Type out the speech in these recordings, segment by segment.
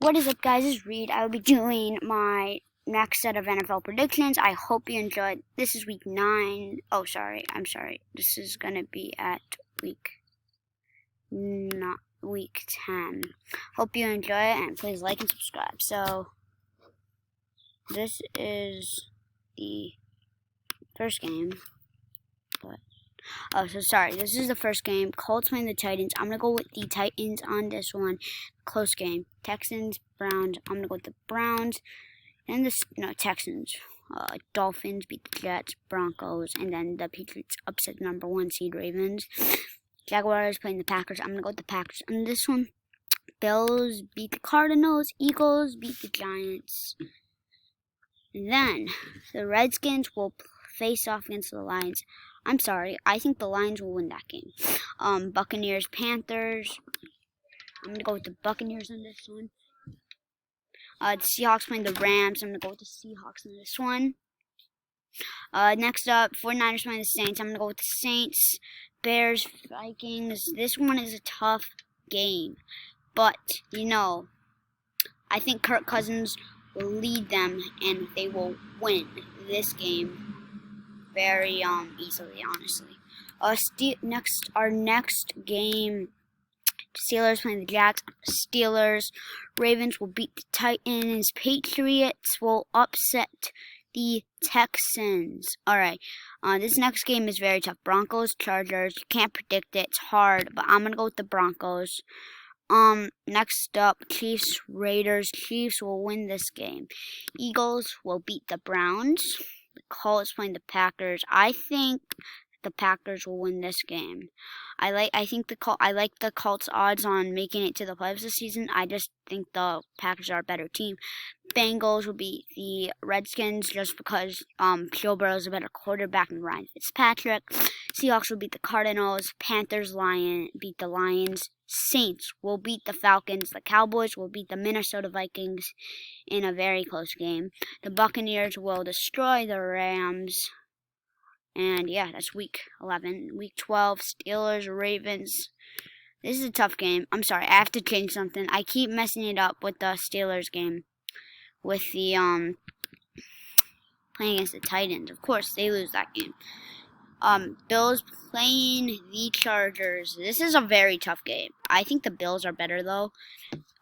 What is up, guys? It's Reed. I will be doing my next set of NFL predictions. I hope you enjoyed. This is week 9. Oh, sorry. I'm sorry. This is going to be at not week 10. Hope you enjoy it, and please like and subscribe. So, this is the first game. This is the first game. Colts playing the Titans. I'm going to go with the Titans on this one. Close game. Texans, Browns. I'm going to go with the Browns. And Texans. Dolphins beat the Jets, Broncos, and then the Patriots upset the number 1 seed Ravens. Jaguars playing the Packers. I'm going to go with the Packers on this one. Bills beat the Cardinals. Eagles beat the Giants. And then the Redskins will face off against the Lions. I'm sorry, I think the Lions will win that game. Buccaneers, Panthers. I'm going to go with the Buccaneers on this one. The Seahawks playing the Rams. I'm going to go with the Seahawks on this one. Next up, 49ers playing the Saints. I'm going to go with the Saints. Bears, Vikings. This one is a tough game. But, I think Kirk Cousins will lead them and they will win this game very easily, honestly. Our next game, Steelers playing the Jags. Steelers. Ravens will beat the Titans. Patriots will upset the Texans. Alright, this next game is very tough. Broncos, Chargers. You can't predict it. It's hard, but I'm going to go with the Broncos. Next up, Chiefs, Raiders. Chiefs will win this game. Eagles will beat the Browns. The Colts playing the Packers. I think the Packers will win this game. I like the Colts odds on making it to the playoffs this season. I just think the Packers are a better team. Bengals will beat the Redskins just because Joe Burrow is a better quarterback than Ryan Fitzpatrick. Seahawks will beat the Cardinals. Panthers beat the Lions. Saints will beat the Falcons. The Cowboys will beat the Minnesota Vikings in a very close game. The Buccaneers will destroy the Rams. And yeah, that's week 11. Week 12, Steelers, Ravens. This is a tough game. I'm sorry, I have to change something. I keep messing it up with the Steelers game. With the, playing against the Titans. Of course, they lose that game. Bills playing the Chargers. This is a very tough game. I think the Bills are better, though.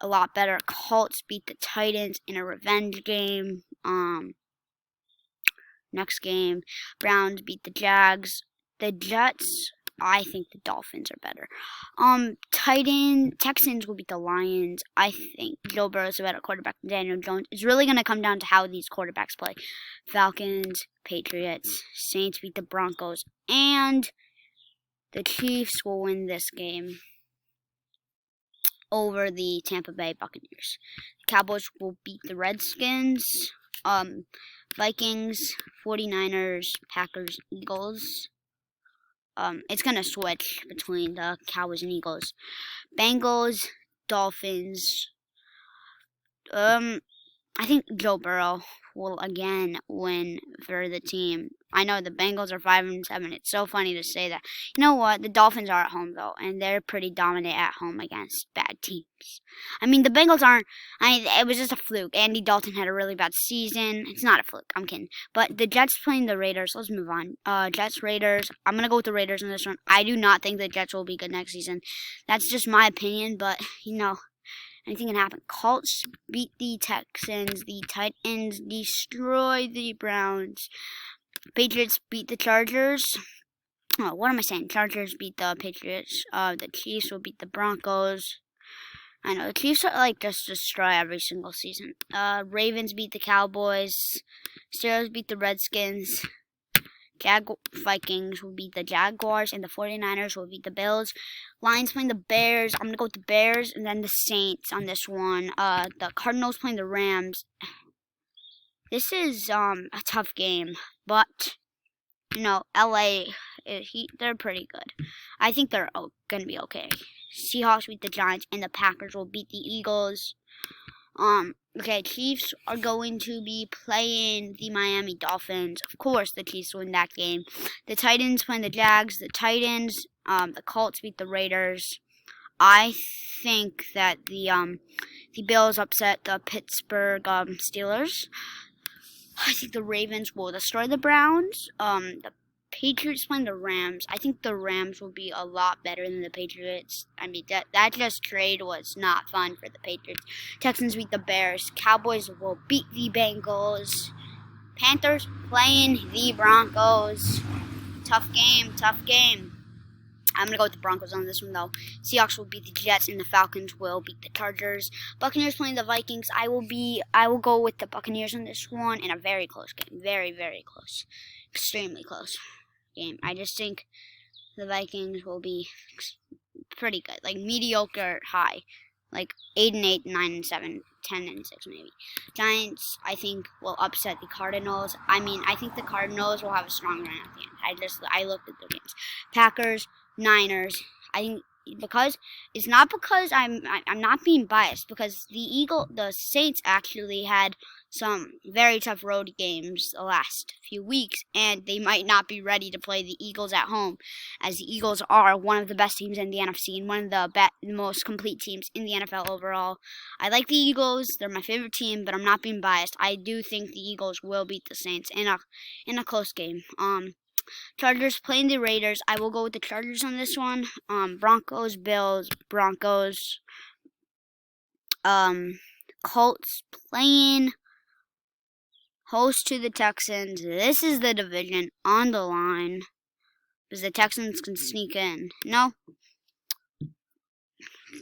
A lot better. Colts beat the Titans in a revenge game. Next game, Browns beat the Jags. The Jets, I think the Dolphins are better. Texans will beat the Lions. I think Joe Burrow is a better quarterback than Daniel Jones. It's really going to come down to how these quarterbacks play. Falcons, Patriots, Saints beat the Broncos, and the Chiefs will win this game over the Tampa Bay Buccaneers. The Cowboys will beat the Redskins. Vikings, 49ers, Packers, Eagles. It's going to switch between the Cowboys and Eagles. Bengals, Dolphins. I think Joe Burrow will again win for the team. I know the Bengals are 5-7. It's so funny to say that. You know what? The Dolphins are at home, though, and they're pretty dominant at home against bad teams. I mean, the Bengals aren't. It was just a fluke. Andy Dalton had a really bad season. It's not a fluke. I'm kidding. But the Jets playing the Raiders. Let's move on. Jets, Raiders. I'm going to go with the Raiders in this one. I do not think the Jets will be good next season. That's just my opinion, but, anything can happen. Colts beat the Texans. The Titans destroy the Browns. Patriots beat the Chargers. Oh, what am I saying? Chargers beat the Patriots. The Chiefs will beat the Broncos. I know, the Chiefs just destroy every single season. Ravens beat the Cowboys. Steelers beat the Redskins. Vikings will beat the Jaguars, and the 49ers will beat the Bills. Lions playing the Bears. I'm going to go with the Bears, and then the Saints on this one. The Cardinals playing the Rams. This is a tough game, but, LA, they're pretty good. I think they're going to be okay. Seahawks beat the Giants, and the Packers will beat the Eagles. Okay, Chiefs are going to be playing the Miami Dolphins. Of course, the Chiefs win that game. The Titans playing the Jags. The Titans, the Colts beat the Raiders. I think that the Bills upset the Pittsburgh Steelers. I think the Ravens will destroy the Browns. The Patriots playing the Rams. I think the Rams will be a lot better than the Patriots. I mean, that just trade was not fun for the Patriots. Texans beat the Bears. Cowboys will beat the Bengals. Panthers playing the Broncos. Tough game, tough game. I'm going to go with the Broncos on this one, though. Seahawks will beat the Jets, and the Falcons will beat the Chargers. Buccaneers playing the Vikings. I will go with the Buccaneers on this one in a very close game. Very, very close. Extremely close game. I just think the Vikings will be pretty good. Like, mediocre high. Like, 8-8, 9-7, 10-6 maybe. Giants, I think, will upset the Cardinals. I mean, I think the Cardinals will have a strong run at the end. I looked at their games. Packers, Niners. I think because it's not because I'm not being biased, because the Saints actually had some very tough road games the last few weeks, and they might not be ready to play the Eagles at home, as the Eagles are one of the best teams in the NFC and one of the most complete teams in the NFL overall. I like the Eagles; they're my favorite team, but I'm not being biased. I do think the Eagles will beat the Saints in a close game. Chargers playing the Raiders. I will go with the Chargers on this one. Broncos, Bills, Broncos. Colts playing host to the Texans. This is the division on the line, because the Texans can sneak in. No.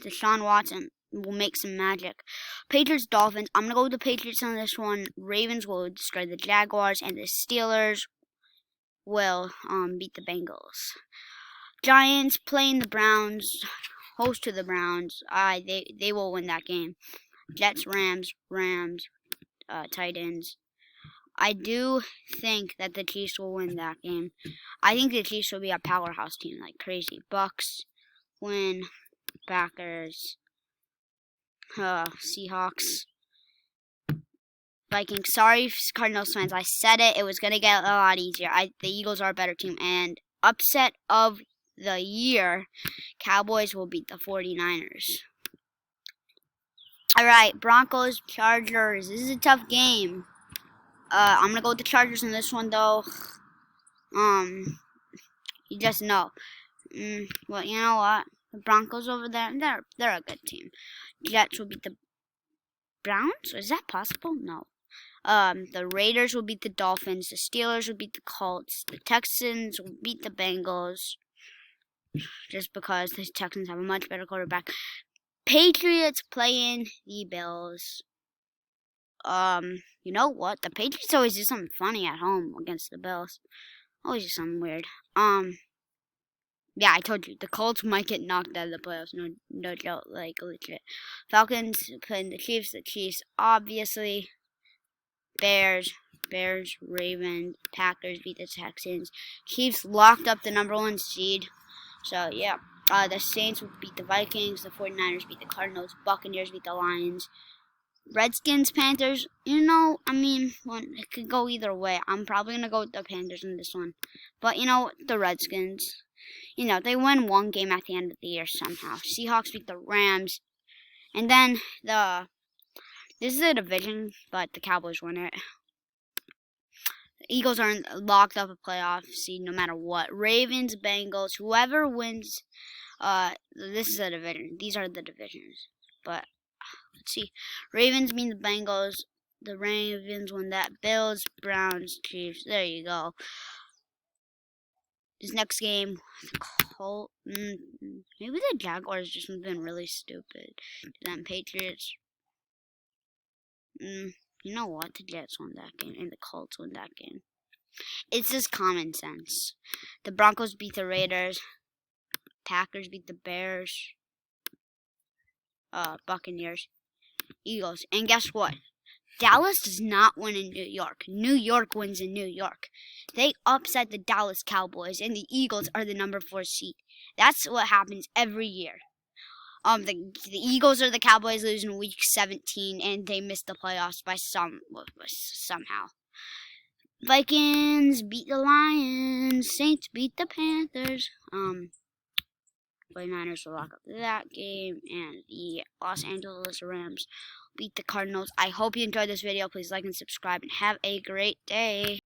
Deshaun Watson will make some magic. Patriots, Dolphins. I'm going to go with the Patriots on this one. Ravens will destroy the Jaguars, and the Steelers will beat the Bengals. Giants playing the Browns, host to the Browns. They will win that game. Jets, Rams, Titans. I do think that the Chiefs will win that game. I think the Chiefs will be a powerhouse team like crazy. Bucks win. Packers. Seahawks. Vikings. Sorry, Cardinals fans. I said it. It was going to get a lot easier. The Eagles are a better team. And upset of the year, Cowboys will beat the 49ers. Alright, Broncos, Chargers. This is a tough game. I'm going to go with the Chargers in this one, though. You just know. Well, you know what? The Broncos over there, they're a good team. Jets will beat the Browns? Is that possible? No. The Raiders will beat the Dolphins. The Steelers will beat the Colts. The Texans will beat the Bengals. Just because the Texans have a much better quarterback. Patriots playing the Bills. You know what? The Patriots always do something funny at home against the Bills. Always do something weird. Yeah, I told you, the Colts might get knocked out of the playoffs. No joke, like legit. Falcons playing the Chiefs obviously. Bears, Ravens, Packers beat the Texans. Chiefs locked up the #1 seed. So, yeah. The Saints will beat the Vikings. The 49ers beat the Cardinals. Buccaneers beat the Lions. Redskins, Panthers. You know, I mean, it could go either way. I'm probably going to go with the Panthers in this one. But, you know, the Redskins. You know, they win one game at the end of the year somehow. Seahawks beat the Rams. And then this is a division, but the Cowboys win it. The Eagles are locked up a playoff seed no matter what. Ravens, Bengals, whoever wins, this is a division. These are the divisions. But, let's see. Ravens beat the Bengals. The Ravens win that. Bills, Browns, Chiefs. There you go. This next game, the Colts. Maybe the Jaguars just been really stupid. Then Patriots. You know what? The Jets won that game, and the Colts won that game. It's just common sense. The Broncos beat the Raiders. Packers beat the Bears. Buccaneers. Eagles. And guess what? Dallas does not win in New York. New York wins in New York. They upset the Dallas Cowboys, and the Eagles are the number 4 seed. That's what happens every year. The Eagles or the Cowboys lose in week 17, and they miss the playoffs by somehow. Vikings beat the Lions. Saints beat the Panthers. 49ers will lock up that game, and the Los Angeles Rams beat the Cardinals. I hope you enjoyed this video. Please like and subscribe, and have a great day.